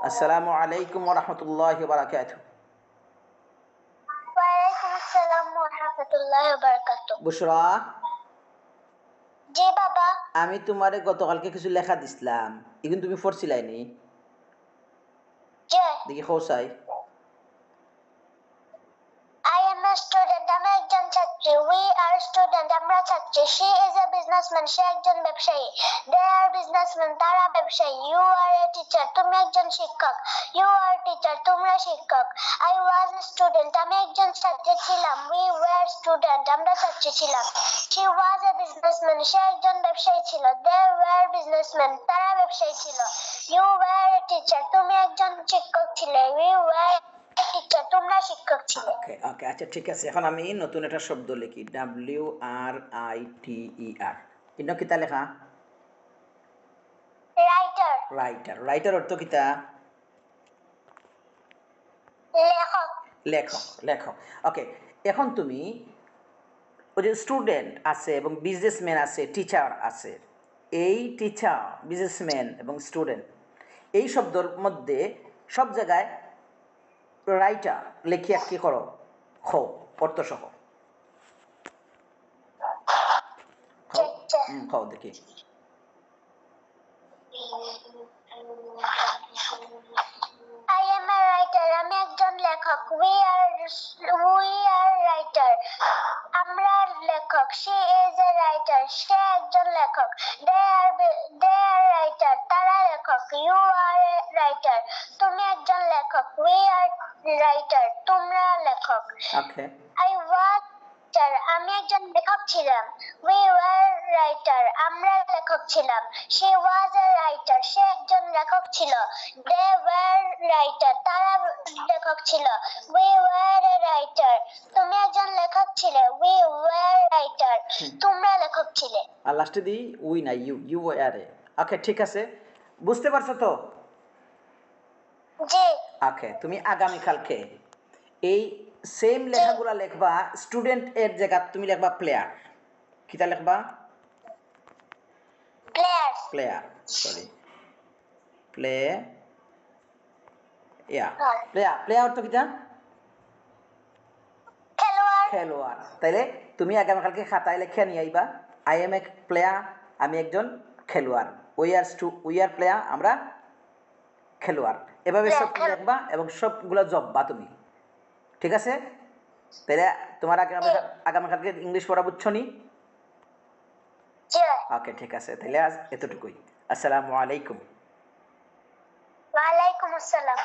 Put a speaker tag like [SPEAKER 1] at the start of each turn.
[SPEAKER 1] আসসালামু আলাইকুম ওয়া রাহমাতুল্লাহি ওয়া বারাকাতুহু।
[SPEAKER 2] ওয়ালাইকুম আসসালাম ওয়া রাহমাতুল্লাহি ওয়া বারাকাতুহু।
[SPEAKER 1] বুশরা,
[SPEAKER 2] জি বাবা।
[SPEAKER 1] আমি তোমারে গতকালকে কিছু লেখা দিছিলাম, এখন তুমি পড়ছিলাই নি?
[SPEAKER 2] জি।
[SPEAKER 1] দেখি খোসাই।
[SPEAKER 2] I am a student. আমি একজন ছাত্রী। We are student. আমরা ছাত্রী। She is a businessman. সে একজন ব্যবসায়ী। They are businessmen. তারা ব্যবসায়ী। You are a teacher. তুমি একজন শিক্ষক। You are teacher. তোমরা শিক্ষক। I was a student. আমি একজন ছাত্রী ছিলাম। We were student. আমরা ছাত্রী ছিলাম। She was a businessman. সে একজন ব্যবসায়ী ছিল। They were businessmen. তারা ব্যবসায়ী ছিল। You were a teacher. তুমি একজন শিক্ষক ছিলে। We were teacher. তোমরা শিক্ষক ছিলে।
[SPEAKER 1] ওকে ওকে, আচ্ছা ঠিক আছে। এখন আমি নতুন একটা শব্দ লিখি, WRITER। কিন্তু কিতা লেখা?
[SPEAKER 2] রাইটার।
[SPEAKER 1] রাইটার। রাইটার অর্থ কিতা?
[SPEAKER 2] লেখক।
[SPEAKER 1] লেখক। লেখক। ওকে, এখন তুমি ওই যে স্টুডেন্ট আছে এবং বিজনেসম্যান আছে, টিচার আছে, এই টিচার, বিজনেসম্যান এবং স্টুডেন্ট, এই শব্দর মধ্যে সব জায়গায় রাইটার লেখিয়া কি করো? খ, অর্থ সহ খাও। খাও দেখি।
[SPEAKER 2] I am a writer. আমি একজন লেখক। We are writer. আমরা লেখক। She is a writer. সে একজন লেখক। They are writer. তারা লেখক। You are a writer. তুমি একজন লেখক। We are writer. তোমরা লেখক।
[SPEAKER 1] ওকে।
[SPEAKER 2] I was writer. আমি একজন লেখক ছিলাম। We were writer. আমরা লেখক ছিলাম। She was a writer. সে একজন লেখক ছিল। They were writer. তারা লেখক ছিল। We were a writer. তুমি একজন লেখক ছিলে। We were writer. তোমরা লেখক ছিলে।
[SPEAKER 1] আর লাস্টে দিই উই না, ইউ আর এ। ওকে ঠিক আছে, বুঝতে পারছো তো?
[SPEAKER 2] জি।
[SPEAKER 1] ওকে, তুমি আগামীকালকে এই সেম লেখাগুলা লিখবা। স্টুডেন্ট এর জায়গা তুমি লিখবা প্লেয়ার। কিতা লিখবা?
[SPEAKER 2] প্লেয়ার।
[SPEAKER 1] প্লেয়ার, সরি, প্লে ইয়া প্লেয়ার। প্লেয়ার অর্থ কিতা?
[SPEAKER 2] খেলোয়াড়।
[SPEAKER 1] খেলোয়াড়। তাইলে তুমি আগামীকালকে খাতায় লেখা নিয়ে আইবা, আই এম এ প্লেয়ার, আমি একজন খেলোয়াড়। উই আর প্লেয়ার, আমরা খেলোয়াড়। এভাবে সব লিখবা এবং সবগুলা জববা তুমি, ঠিক আছে? তাহলে তোমার আগামীকালকে ইংলিশ পড়া বুঝছো নি? ওকে ঠিক আছে, তাহলে আজ এতটুকুই। আসসালামু আলাইকুম।
[SPEAKER 2] ওয়ালাইকুম আসসালাম।